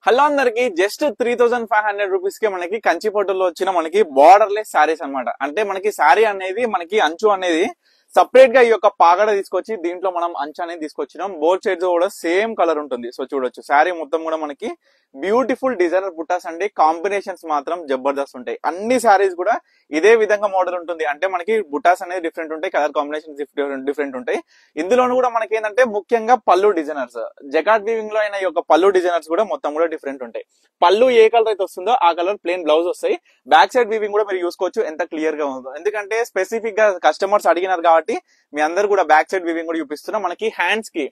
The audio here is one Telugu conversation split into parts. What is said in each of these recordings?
హలో అందరికి జస్ట్ 3500 రూపీస్ కి మనకి కంచిపట్టులో వచ్చిన మనకి బార్డర్లెస్ సారీస్ అన్నమాట. అంటే మనకి సారీ అనేది మనకి అంచు అనేది సపరేట్ గా ఈ యొక్క పాగడ తీసుకొచ్చి దీంట్లో మనం అంచు అనేది తీసుకొచ్చినాం. బోత్ సైడ్స్ కూడా సేమ్ కలర్ ఉంటుంది. సో చూడొచ్చు సారీ మొత్తం కూడా మనకి బ్యూటిఫుల్ డిజైనర్ బుట్టాస్ అండి. కాంబినేషన్స్ మాత్రం జబర్దస్త్ ఉంటాయి. అన్ని సారీస్ కూడా ఇదే విధంగా మోడల్ ఉంటుంది. అంటే మనకి బుట్టాస్ అనేది డిఫరెంట్ ఉంటాయి, కలర్ కాంబినేషన్ డిఫరెంట్ ఉంటాయి. ఇందులోనూ కూడా మనకి ఏంటంటే ముఖ్యంగా పళ్ళు డిజైనర్స్, జకాట్ వీవింగ్ లో అయిన ఈ యొక్క పళ్ళు డిజైనర్స్ కూడా మొత్తం కూడా డిఫరెంట్ ఉంటాయి. పళ్ళు ఏ కలర్ అయితే వస్తుందో ఆ కలర్ ప్లేన్ బ్లౌజ్ వస్తాయి. బ్యాక్ సైడ్ వీవింగ్ కూడా మీరు చూసుకోవచ్చు ఎంత క్లియర్ గా ఉందో. ఎందుకంటే స్పెసిఫిక్ గా కస్టమర్స్ అడిగినారు కాబట్టి మీ అందరు కూడా బ్యాక్ సైడ్ వీవింగ్ కూడా చూపిస్తున్నాం. మనకి హ్యాండ్స్ కి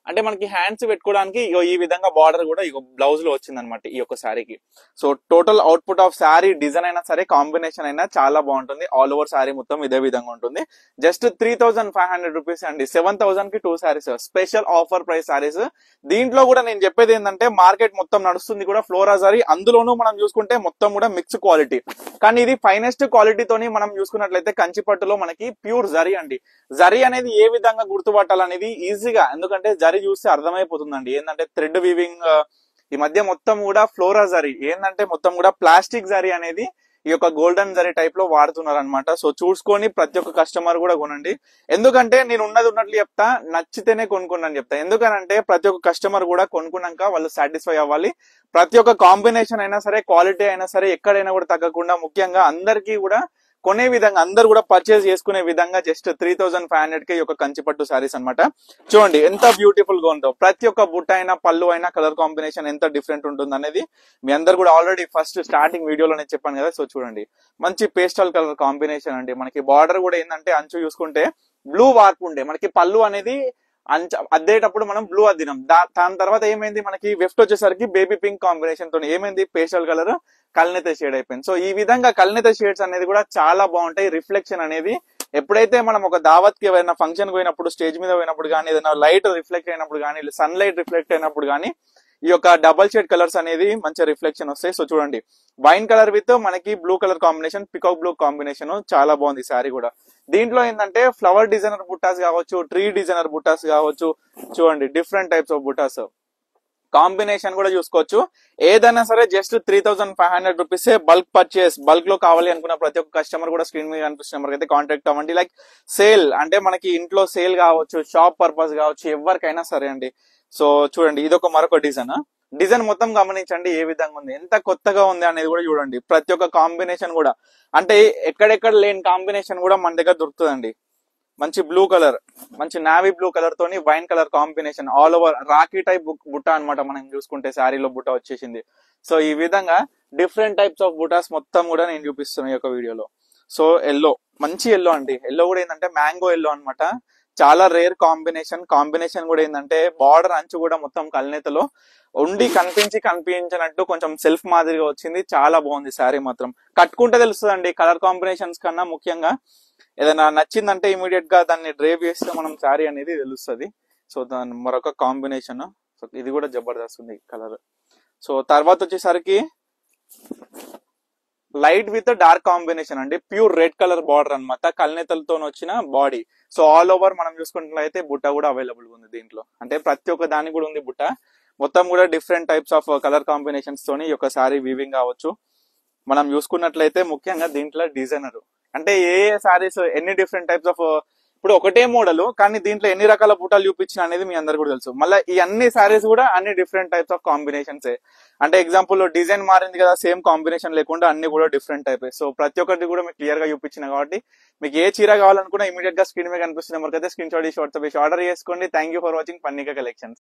అంటే మనకి హ్యాండ్స్ పెట్టుకోవడానికి ఈ విధంగా బార్డర్ కూడా బ్లౌజ్ లో వచ్చింది అనమాట ఈ యొక్క శారీకి. So total output of sari design అయినా సరే కాంబినేషన్ అయినా చాలా బాగుంటుంది. ఆల్ ఓవర్ శారీ మొత్తం ఇదే విధంగా ఉంటుంది. జస్ట్ 3500 రూపీస్ అండి. 7000 కి 2 saris special offer price saris. దీంట్లో కూడా నేను చెప్పేది ఏంటంటే మార్కెట్ మొత్తం నడుస్తుంది కూడా ఫ్లోరా శారీ, అందులోనూ మనం చూసుకుంటే మొత్తం కూడా మిక్స్ క్వాలిటీ. కానీ ఇది ఫైనెస్ట్ క్వాలిటీతోని మనం చూసుకున్నట్లయితే కంచిపట్టులో మనకి ప్యూర్ జరీ అండి. జరీ అనేది ఏ విధంగా గుర్తుపట్టాలనేది ఈజీగా, ఎందుకంటే జరీ చూస్తే అర్థమైపోతుందండి. ఏంటంటే థ్రెడ్ వీవింగ్ ఈ మధ్య మొత్తం కూడా ఫ్లోరా జరీ ఏంటంటే మొత్తం కూడా ప్లాస్టిక్ జరీ అనేది ఈ యొక్క గోల్డెన్ జరీ టైప్ లో వాడుతున్నారు అనమాట. సో చూసుకొని ప్రతి ఒక్క కస్టమర్ కూడా కొనండి. ఎందుకంటే నేను ఉన్నది ఉన్నట్లు చెప్తా, నచ్చితేనే కొనుక్కోండి చెప్తా. ఎందుకనంటే ప్రతి ఒక్క కస్టమర్ కూడా కొనుక్కున్నాక వాళ్ళు సాటిస్ఫై అవ్వాలి. ప్రతి ఒక్క కాంబినేషన్ అయినా సరే, క్వాలిటీ అయినా సరే, ఎక్కడైనా కూడా తగ్గకుండా, ముఖ్యంగా అందరికీ కూడా కొనే విధంగా, అందరు కూడా పర్చేస్ చేసుకునే విధంగా జస్ట్ 3500 కి ఒక కంచిపట్టు సారీస్ అన్నమాట. చూడండి ఎంత బ్యూటిఫుల్ గా ఉందో. ప్రతి ఒక్క బుట్ట అయినా పళ్ళు అయినా కలర్ కాంబినేషన్ ఎంత డిఫరెంట్ ఉంటుంది అనేది మీ అందరు కూడా ఆల్రెడీ ఫస్ట్ స్టార్టింగ్ వీడియోలో నేను చెప్పాను కదా. సో చూడండి మంచి పేస్టల్ కలర్ కాంబినేషన్ అండి. మనకి బార్డర్ కూడా ఏంటంటే అంచు చూసుకుంటే బ్లూ వార్పు ఉండే, మనకి పళ్ళు అనేది అద్దేటప్పుడు మనం బ్లూ అద్దినాం. దాని తర్వాత ఏమైంది, మనకి వెఫ్ట్ వచ్చేసరికి బేబీ పింక్ కాంబినేషన్ తో ఏమైంది పేస్టల్ కలర్ కల్నేత షేడ్ అయిపోయింది. సో ఈ విధంగా కల్నేత షేడ్స్ అనేది కూడా చాలా బాగుంటాయి. రిఫ్లెక్షన్ అనేది ఎప్పుడైతే మనం ఒక దావత్ కి ఏదైనా ఫంక్షన్ పోయినప్పుడు, స్టేజ్ మీద పోయినప్పుడు కానీ, ఏదైనా లైట్ రిఫ్లెక్ట్ అయినప్పుడు కానీ, సన్ లైట్ రిఫ్లెక్ట్ అయినప్పుడు కానీ ఈ యొక్క డబల్ షేడ్ కలర్స్ అనేది మంచి రిఫ్లెక్షన్ వస్తాయి. సో చూడండి వైన్ కలర్ విత్ మనకి blue colour combination, peacock blue combination చాలా బాగుంది సారీ కూడా. దీంట్లో ఏంటంటే ఫ్లవర్ డిజైనర్ బుట్టాస్ కావచ్చు, ట్రీ డిజైనర్ బుట్టాస్ కావచ్చు, చూడండి డిఫరెంట్ టైప్స్ ఆఫ్ బుట్టాస్ కాంబినేషన్ కూడా చూసుకోవచ్చు. ఏదైనా సరే just 3500 rupees bulk purchase. Bulk లో కావాలి అనుకున్న ప్రతి ఒక్క కస్టమర్ కూడా స్క్రీన్ మీద కనిపిస్తున్న నెంబర్ అయితే కాంటాక్ట్ అవ్వండి. లైక్ సేల్ అంటే మనకి ఇంట్లో సేల్ కావచ్చు, షాప్ పర్పస్ కావచ్చు, ఎవరికైనా సరే అండి. సో చూడండి ఇదొక మరొక డిజైన్ మొత్తం గమనించండి ఏ విధంగా ఉంది, ఎంత కొత్తగా ఉంది అనేది కూడా చూడండి. ప్రతి ఒక్క కాంబినేషన్ కూడా అంటే ఎక్కడెక్కడ లేని కాంబినేషన్ కూడా మన దగ్గర దొరుకుతుందండి. మంచి బ్లూ కలర్, మంచి నావీ బ్లూ కలర్ తోని wine colour combination, all over Rakhi type బుట్ట అనమాట. మనం చూసుకుంటే శారీలో బుట్ట వచ్చేసింది. సో ఈ విధంగా డిఫరెంట్ టైప్స్ ఆఫ్ బుటాస్ మొత్తం కూడా నేను చూపిస్తున్నాను ఈ యొక్క వీడియోలో. సో ఎల్లో, మంచి ఎల్లో అండి. ఎల్లో కూడా ఏంటంటే మ్యాంగో ఎల్లో అనమాట. చాలా రేర్ కాంబినేషన్ కూడా ఏంటంటే బార్డర్ అంచు కూడా మొత్తం కల్నేతలో ఉండి కనిపించినట్టు కొంచెం సెల్ఫ్ మాదిరిగా వచ్చింది. చాలా బాగుంది శారీ మాత్రం. కట్టుకుంటే తెలుస్తుందండి కలర్ కాంబినేషన్స్ కన్నా. ముఖ్యంగా ఏదైనా నచ్చిందంటే ఇమీడియట్ గా దాన్ని డ్రైవ్ చేస్తే మనం శారీ అనేది తెలుస్తుంది. సో దాని మరొక కాంబినేషన్, సో ఇది కూడా జబర్దస్త్ ఉంది కలర్. సో తర్వాత వచ్చేసరికి లైట్ విత్ డార్క్ కాంబినేషన్ అండి. ప్యూర్ రెడ్ కలర్ బార్డర్ అనమాట, కల్నేతలతో వచ్చిన బాడీ. సో ఆల్ ఓవర్ మనం చూసుకున్నట్లయితే బుట్ట కూడా అవైలబుల్ ఉంది దీంట్లో. అంటే ప్రతి ఒక్క దానికి కూడా ఉంది బుట్ట. మొత్తం కూడా different types of colour combinations తోని ఈ యొక్క శారీ వీవింగ్ కావచ్చు. మనం చూసుకున్నట్లయితే ముఖ్యంగా దీంట్లో డిజైనర్ అంటే ఏ సారీస్ ఎన్ని డిఫరెంట్ టైప్స్ ఆఫ్, ఇప్పుడు ఒకటే మోడల్ కానీ దీంట్లో ఎన్ని రకాల బుట్టాలు చూపించిన అనేది మీ అందరు కూడా తెలుసు. మళ్ళీ ఈ అన్ని సారీస్ కూడా అన్ని డిఫరెంట్ టైప్స్ ఆఫ్ కాంబినేషన్స్. అంటే ఎగ్జాంపుల్ డిజైన్ మారింది కదా, సేమ్ కాంబినేషన్ లేకుండా అన్ని కూడా డిఫరెంట్ టైప్. సో ప్రతి ఒక్కటి కూడా మీకు క్లియర్ గా చూపించిన కాబట్టి మీకు ఏ చీర కావాలనుకున్నా ఇమీడియట్ గా స్క్రీన్ మీద కనిపిస్తున్న నెంబర్కి అయితే స్క్రీన్ షాట్ చేసి వాట్సాప్ చేసి ఆర్డర్ చేసుకోండి. Thank you for watching Pannika collections.